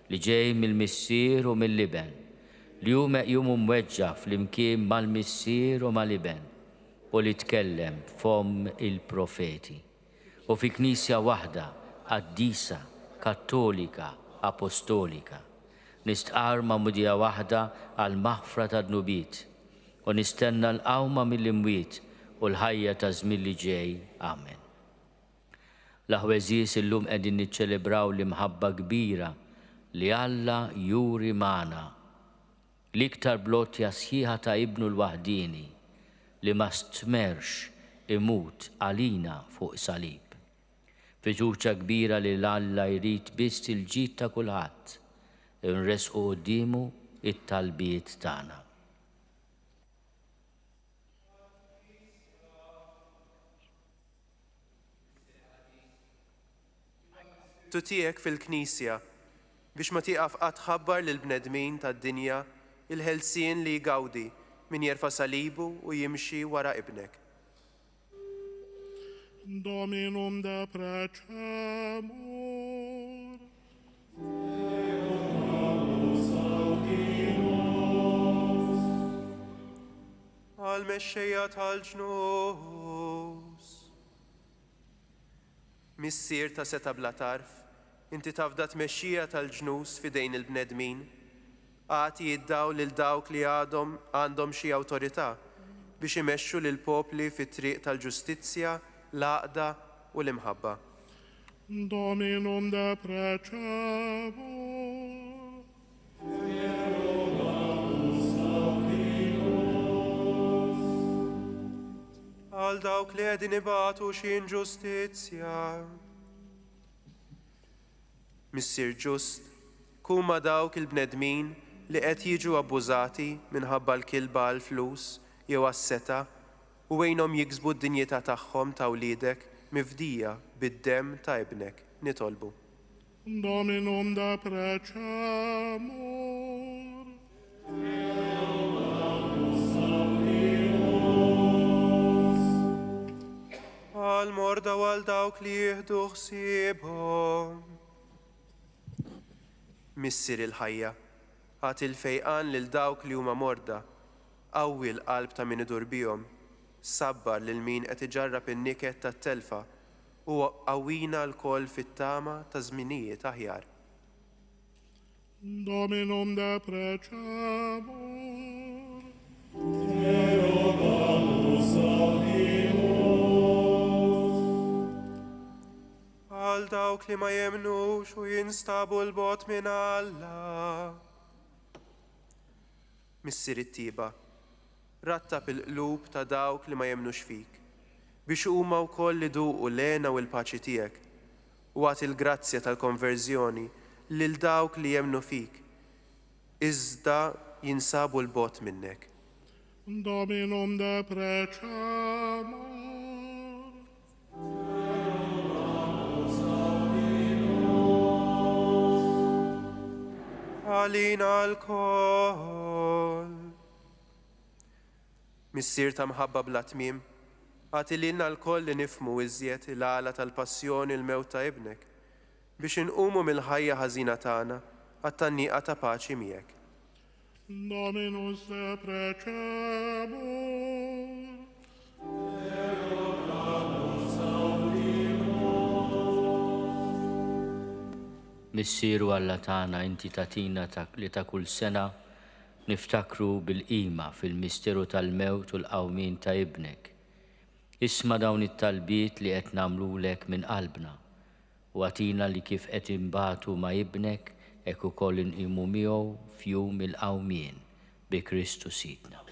li ġej mill-missier u mill-liben li hu meqjum mweġġa flimkien mal-missier u mal-liben u li tkellem fom il-profeti. U fi knisja waħda qaddisa, kattolika, apostolika. Nistqar ma' mudija waħda għal maħfra ta' dnubiet u nistenna l-qawma mill-imwiet u l-ħajja ta' żmien li ġej. Amen. L-aħweżies illum qegħdin niċċelebraw l-imħabba kbira li Alla juri magħna l-iktar blotja sħiħa ta' ibnu l-waħdini li ma stmerx imut għalina fuq salib. Fiduċja kbira li l-Alla jrid biss il-ġid ta' kulħadd nresqu qudiemu it-talbiet tagħna. Tutijek fil-Knisja biex ma tieqaf qatt tħabbar lill-bnedmin tad-dinja il-ħelsien li jgawdi min jerfa' salibu u jimxi wara ibnek. Dominum da precemur. Għal-mexxejja tal-ġnus. Missier ta' seta' bla tarf, inti tafda tmexxija tal-ġnus fidejn il-bnedmin, għati jiddaw lil dawk li għandhom xi awtorità biex imexxu lil popli fit-triq tal-ġustizzja, l-għaqda u l-imħabba. Dominum de precemur. Għal dawk li qegħdin ibatu xi inġustizzja. Missier ġust, kuma dawk il-bnedmin li qed jiġu abbużati minħabba l-kilba għall-flus jew għas-seta u wejnhom jiksbu d-dinjità tagħhom ta' wliedek mifdija bid-demm ta' ibnek nitolbu. Dominum da precamur. Għal-morda għal dawk li jieħdu ħsiebhom. Missier il-ħajja, għat il-fejqan lil dawk li huma morda, qawwi l-qalb ta' min idur bihom, sabbar lil min qed iġarrab in-niket tat-telfa u qawwina l-koll fit-tama ta' żminijiet aħjar. Dominum da precamur. Għal dawk li ma jemnux u jinstabu l-bot minn Alla. Missier it-tiba, rattab il-qlub ta' dawk li ma jemnux fik, biex huma wkoll li duqu l-għena u l-paċi tiegħek, u għat il-grazzja tal-konverżjoni lil dawk li jemnu fik, iżda jinsabu l-bot minnek. Dominum da precamur. Għalina l-koll. Missier ta' mħabba bla tmiem, għatilina l-koll li nifmu iżjed il-għala tal-passjoni l-mewt ta' ibnek, biex inqumu mill-ħajja ħażina tagħna għat-tanniqa ta' paċi miegħek. Dominus de precamur. Missieru Alla tagħna inti tatina li ta' kull sena niftakru bil-qima fil-misteru tal-mewt u l-qawmin ta' ibnek. Isma' dawn it-talbiet li qed nagħmlulek minn qalbna u għatina li kif qed imbagħtu ma' ibnek hekk ukoll inqimu miegħu f'jum il-qawmien bi Kristu Sidna.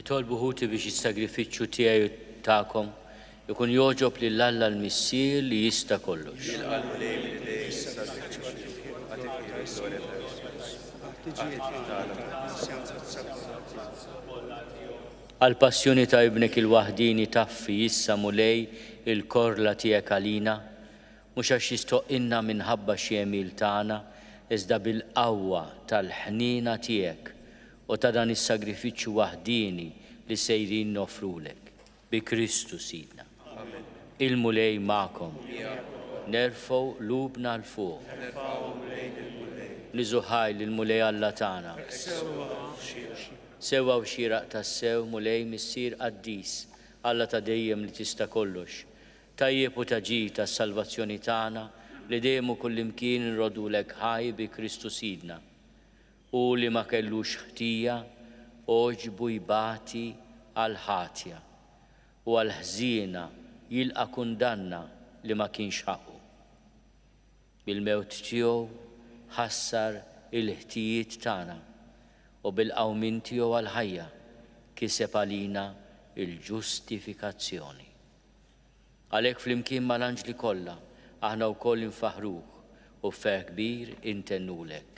Nitolbu ħuti biex is-sagrifiċċju tiegħi tagħkom ikun joġob lill-Alla l-Missier li jista' kollox. Għal-passjoni ta' ibnek il-waħdini taffi issa mulej il-korla tiegħek għalina, mhux għax jistoqilna minħabba xi għemil tagħna, iżda bil-qawwa tal-ħnina tiegħek u ta' dan is-sagrifiċċju waħdini li sejrin nofrulek. Bi Kristu Sidna. Il-mulej ma'kom. Nerfgħu lubna l-fuq. Niżuħaj lill-mulej Alla tagħna. Sewwa u xieraq tas-sew mulej missier qaddis, Alla ta' dejjem li tista' kollox. Tajjeb u taġi tas-salvazzjoni tagħna li dejjem u kullimkien nrodulek ħaj bi Kristu Sidna. U li ma kellux ħtija oġbu jbati għal ħatja u għal ħżiena jilqa' kundanna li ma kienx ħaqqu. Bil-mewt tiegħu ħassar il-ħtijiet tagħna u bil-qawmin tiegħu għal ħajja kiseb għalina il-ġustifikazzjoni. Għalhekk flimkien mal-anġli kollha aħna wkoll infaħruh u f'ferħ kbir intennulek.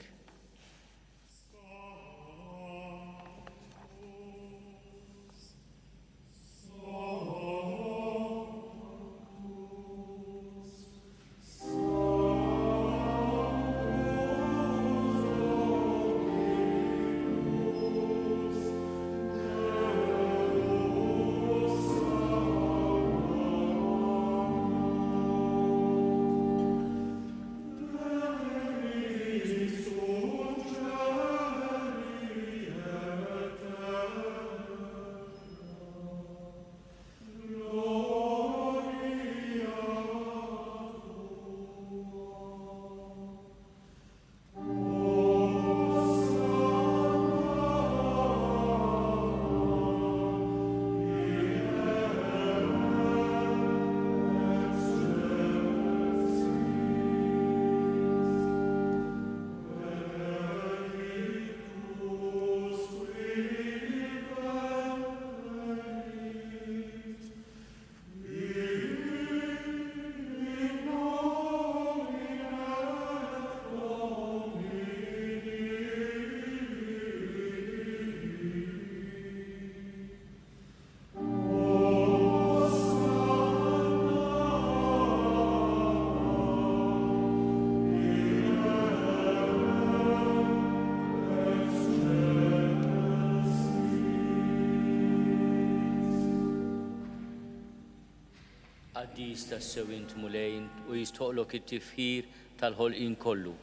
Għaddis tas-sewint mulejn u jistoqlok it-tifħir tal-ħolqien kollu,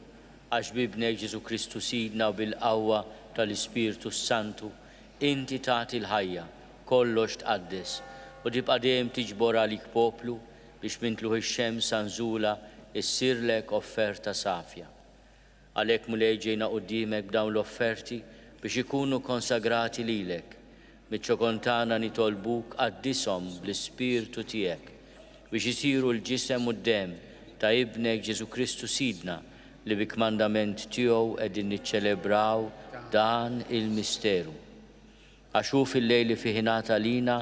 għax bibnek Ġesu Kristu Sidna u bil-qawwa tal-Ispirtu Santu, inti tagħti l-ħajja, kollox tqaddes u tibqa' dejjem tiġbor għalik poplu biex mintluħ ix-xemsa sanżula issirlek offerta safja. Għalhekk mulej ġejna quddiemek b'dawn l-offerti biex ikunu konsagrati lilek. Miċ-ċokontana nitolbuk qaddishom bl-Ispirtu tiegħek biex isiru l-ġisem u d-dem ta' ibnek Ġesu Kristu Sidna li bi kmandament tiegħu qegħdin niċċelebraw dan il-misteru. Għaxu fil-lejli fih ingħata lina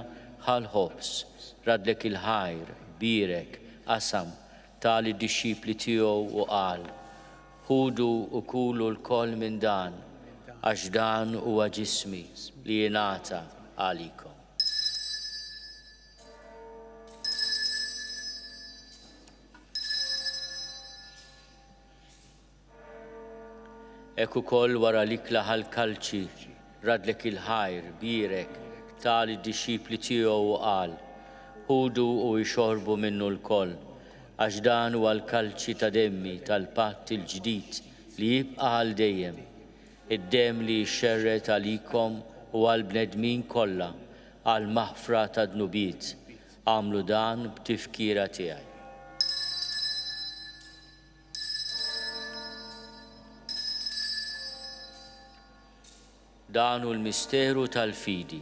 ħal-ħobs, radlek il-ħajr, birek, qasam tali d-dixxipli tiegħu u qal: ħudu u kulu l-koll minn dan, għax dan huwa ġismi li jingħata għalikom. Ekku koll wara l-ikla ħal-kalċi, radlek il-ħajr, birek, tali d-dixxipli tiegħu u qal: ħudu u jxorbu minnu l-koll, għax dan huwa l-kalċi ta' demmi tal-patt il-ġdid li jibqa' għal dejjem, id-dem li jxerret għalikom u għal-bnedmin kollha għal maħfra ta' dnubiet. Għamlu dan b'tifkira tiegħi. Dan hu l-misteru tal-fidi.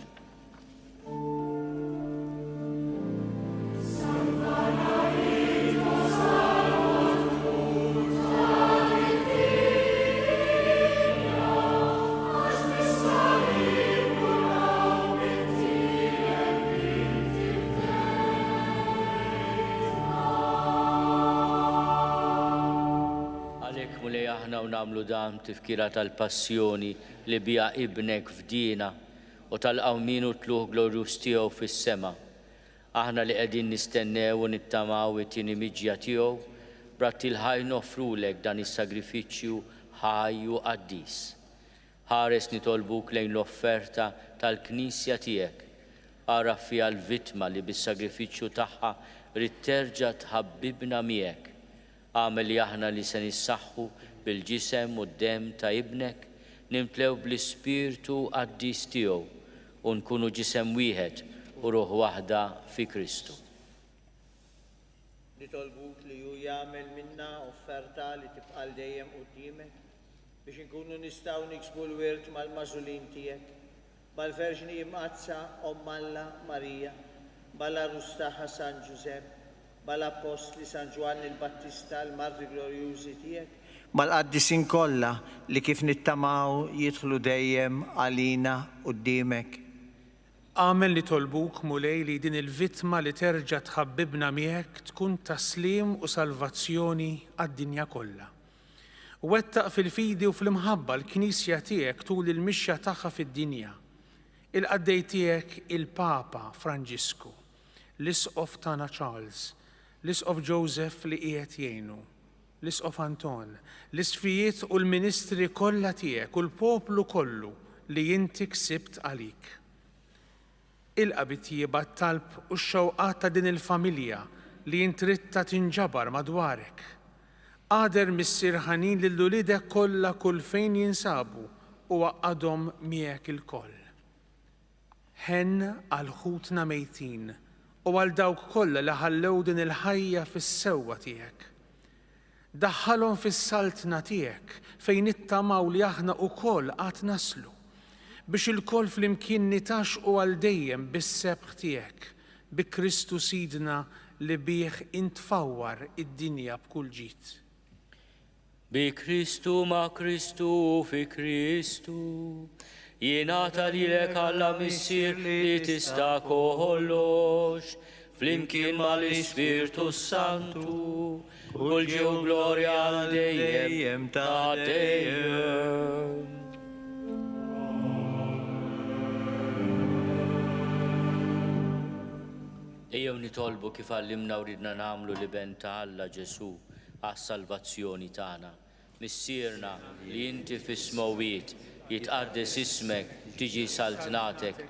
mulej aħna u namlu dan tifkira tal-passjoni li bija ibnek f'dina u tal-qawmin u tluħ glorjus tiegħu fis-sema. Aħna li qegħdin nistennew u nittamaw it-tieni miġja tiegħu brat il-ħaj nofrulek dan is-sagrifiċċju ħaj u qaddis. Ħares nitolbuk lejn l-offerta tal-Knisja tiegħek. Ara fiha l-vittma li bis-sagrifiċċju tagħha rid terġa' tħabbibna miegħek. Għamel li aħna li se nissaħħu bil-ġisem u d-dem ta' ibnek, nimtlew bl-Ispirtu qaddis tiegħu u nkunu ġisem wieħed u ruħ waħda fi Kristu. Nitolbuk li hu jagħmel minna offerta li tibqa' dejjem quddiemek biex inkunu nistgħu niksbu l-wirt mal-mażulin tiegħek, mal-Verġni Imqazza Omm Alla Marija, mal-Arus tagħha San Ġusepp, mal-Apostli San Ġwanni l-Battista l-Marti Glorjużi tiegħek, mal-qaddisin kollha li kif nittamaw jidħlu dejjem għalina quddiemek. Għamel li tolbuk mulej li din il-vittma li terġa' tħabbibna miegħek tkun taslim u salvazzjoni għad-dinja kollha. Wettaq fil-fidi u fl-imħabba l-Knisja tiegħek tul il-mixja tagħha fid-dinja. Il-qaddej tiegħek il-Papa Franġisku, l-Isqof tagħna Charles, l-Isqof Joseph li qiegħed jgħinu, l-Isqof Anton, l-isfijiet u l-ministri kollha tiegħek u l-poplu kollu li inti ksibt għalik. Il-qabitjieba t-talb u x-xewqat ta' din il-familja li jintritta tinġabar madwarek. Qader mis-sirħanin li l-ulidek kollha kull fejn jinsabu u għaqadhom miegħek il-koll. Ħenn għal ħutna mejtin u għal dawk kollha li ħallew din il-ħajja fis-sewwa tiegħek. Daħħalhom fis-saltna tiegħek fejn nittamaw li aħna wkoll qatt naslu biex il-koll flimkien nitaxqu għal dejjem bis-sebħ tiegħek bi Kristu Sidna li bih intfawwar id-dinja b'kull ġid. Bi Kristu ma' Kristu fi Kristu, jingħata lilek Alla missier li tista' kollox, flimkien mal-Ispirtu Santu, kull ġew glorja għal dejjem ta' dejjem. Ejjew nitolbu kif għallimna u ridna nagħmlu li ben ta' Alla Ġesu għas-salvazzjoni tagħna. Missierna li inti fis-smowiet jitqaddes ismek, tiġi saltnatek,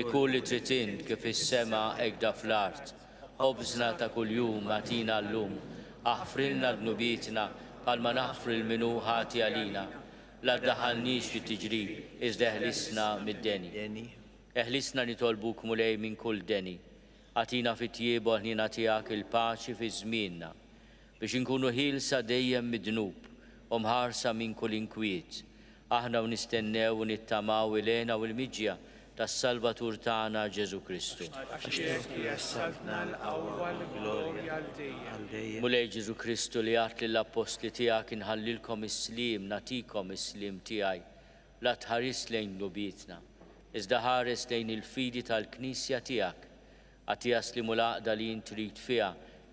ikun li trid int kif is-sema hekk fl-art. Ħobżna ta' kuljum atina llum, aħfrilna dnubietna bħalma naħfru l-minu ħati għalina. La ddaħħalniex fit-tiġrib, iżda eħlisna mid-deni. Eħlisna nitolbuk mulej minn kull deni. Għatina fit-tjiebu ħnina tiegħek il-paċi fi żmienna biex inkunu ħielsa dejjem mid-dnub u mħarsa minn kull inkwiet. Aħna u nistennew u nittamaw ilena u l-miġja tas-Salvatur tagħna Ġesu Kristu. Mulej Ġesu Kristu li għat lill-Apostli tiegħek inħallilkom is-sliem, natikom is-sliem tiegħi, la tħares lejn nubietna, iżda ħares lejn il-fidi tal-Knisja tiegħek. Għati jaslimu l-għaqda li int trid fiha,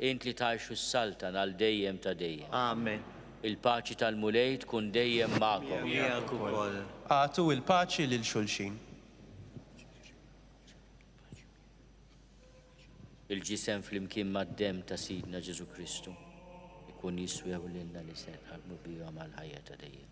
int li tgħixu s-saltan għal dejjem ta' dejjem. Amen. Il-paċi tal-mulej tkun dejjem magħkom. Miegħek ukoll. Għatu il-paċi lil xulxin. Il-ġisem flimkien mad-dem ta' Sidna Ġesu Kristu ikun jiswew lilna li se nħadmu bihom għal ħajja ta' dejjem.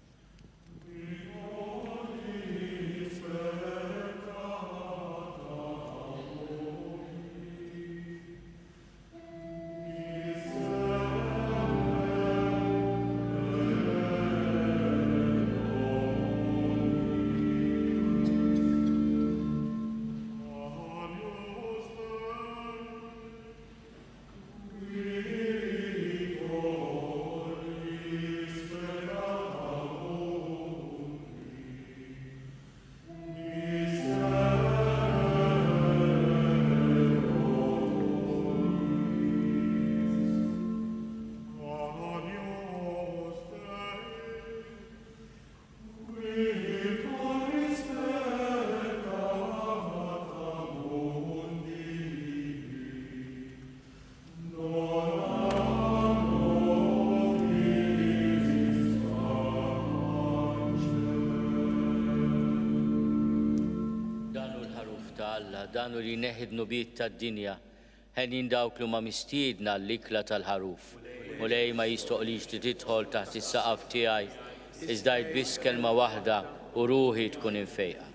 Alla danu li neħid nubit tad-dinja ħenin dawk li ma mistiedna l-ikla tal-ħaruf. U lej ma jistoqlix li tidħol taħt is-saqaf tiegħi iżda biss kelma waħda u ruħi tkun infejqa.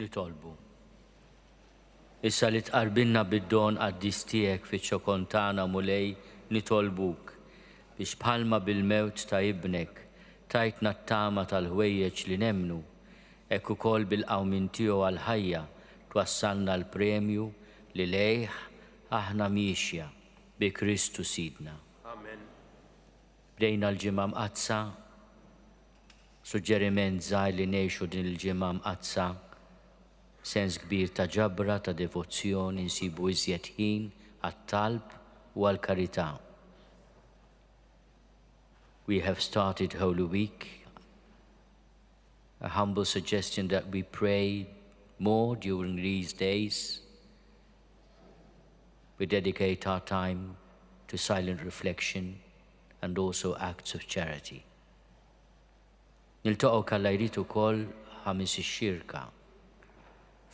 nitolbu. Issa li tqarbilna bid-don qaddis tiegħek fiċ-ċokontana mulej nitolbuk biex bħalma bil-mewt ta' ibnek tajtna t-tama tal-ħwejjeġ li nemnu, hekk ukoll bil-qawmin tiegħu għall-ħajja twassalna l-premju li lejh aħna miexja bi Kristu Sidna. Amen. Bdejna l-ġimgħa mqazza, suġġeriment żgħir li ngħixu din il-ġimgħa mqazza sens kbir ta' ġabra ta' devozzjoni nsibu iżjed ħin għat-talb u għall-karità. We have started Holy Week. A humble suggestion that we pray more during these days. We dedicate our time to silent reflection and also acts of charity. Niltaqgħu kalla jrid ukoll ħamis ix-xirka.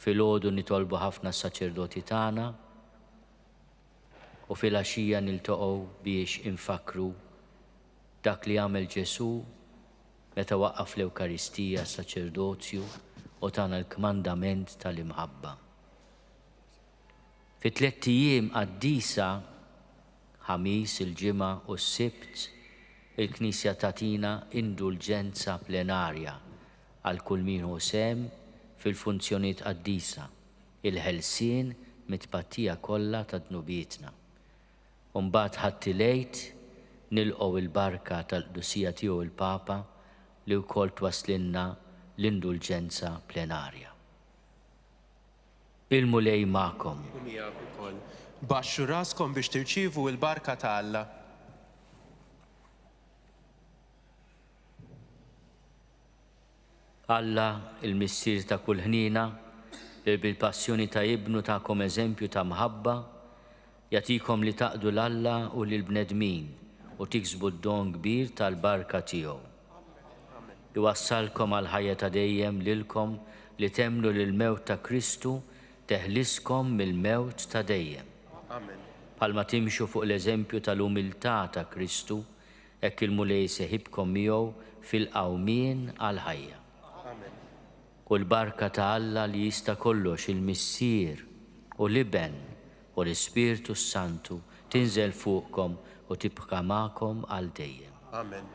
Filgħodu nitolbu ħafna s-saċerdoti tagħna u fil-għaxija niltaqgħu biex infakru dak li għamel Ġesu meta waqqaf l-Ewkaristija s-saċerdozju u tagħna l-kmandament tal-imħabba. Fi 3 ijiem qaddisa, ħamis, il-ġimgħa u s-sibt, il-Knisja tatina indulġenza plenarja għal kull min hu sehem fil-funzjonijiet qaddisa, il-ħelsien mit-tpattija kollha ta' dnubietna. U mbagħad ħadd-tilgħid nilqgħu il-barka tal-qdusija tiegħu il-Papa li wkoll twasslilna l-indulġenza plenarja. Il-mulej magħkom. Baxxu raskom biex tirċievu l-barka ta' Alla. Alla, il-missier ta' kull ħnina, li bil-passjoni ta' ibnu ta'kom eżempju ta' mħabba, jagħtikom li taqdu l-Alla u lill-bnedmin u tiksbu d-don kbir tal-barka tiegħu. Iwassalkom għal ħajja ta' dejjem lilkom li temnu lill-mewt ta' Kristu teħliskom mill-mewt ta' dejjem. Bħalma timxu fuq l-eżempju tal-umiltà ta' Kristu, hekk il-mulej seħibkom miegħu fil-qawmien għal ħajja. U l-barka ta' Alla li jista' kollox il-missier u l-iben u l-Ispirtu Santu tinżel fuqkom u tibqa' magħkom għal dejjem. Amen.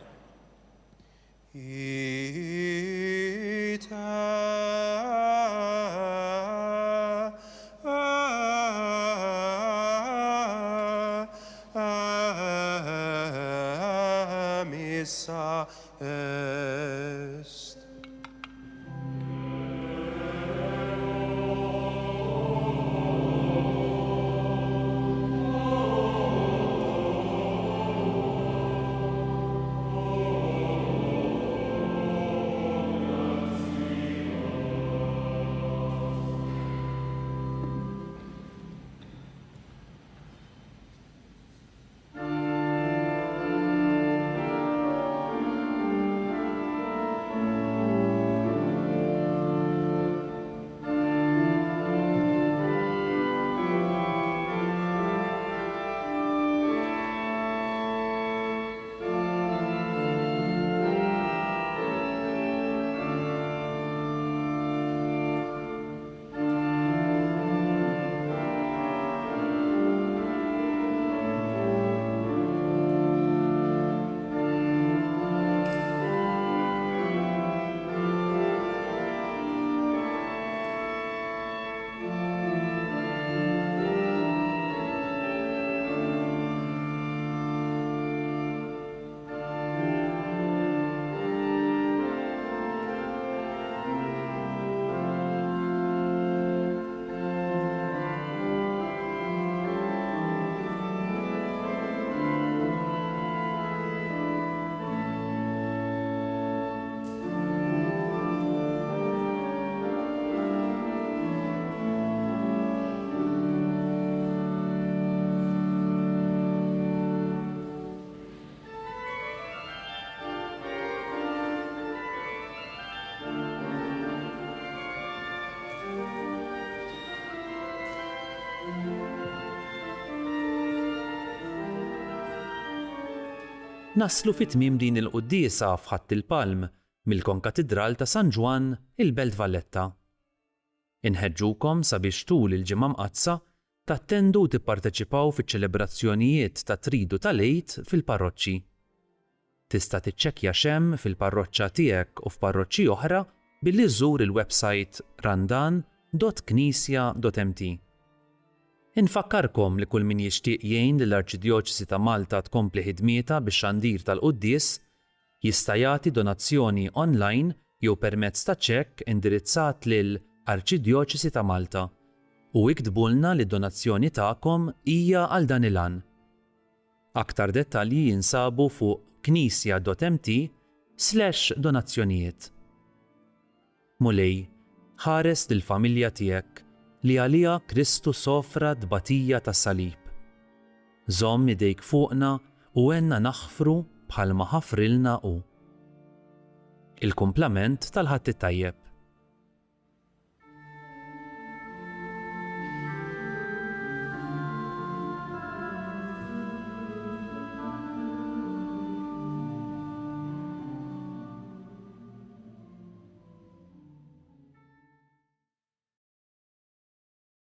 Missa est. Naslu fit-tmiem din il-quddiesa f'ħatt il-Palm mill-konkatedral ta' San Ġwan il-Belt Valletta. Inħeġġukom sabiex tul il-ġimgħa mqazza tattendu u tipparteċipaw fiċ-ċelebrazzjonijiet ta' tridu tal-Eid fil-parroċċi. Tista' tiċċekkja xemm fil-parroċċa tiegħek u f'parroċċi oħra billi żżur il-website randan.knisja.mt. Infakkarkom li kull min jixtieq jgħin lill-Arċidjoċesi ta' Malta tkompli ħidmietha bix-xandir tal-Qudies jista' jagħti donazzjoni online jew permezz ta' ċekk indirizzat lil Arċidjoċesi ta' Malta u iktbulna li d-donazzjoni tagħkom hija għal dan il-għan. Aktar dettalji jinsabu fuq knisja.mt/donazzjonijiet. Mulej, ħares lill-familja tiegħek li għalija Kristu sofra d-batija tas-salib. Żomm idejk fuqna u għenna naħfru bħalma ħafrilna hu. Il-kumplament tal-ħadd it-tajjeb.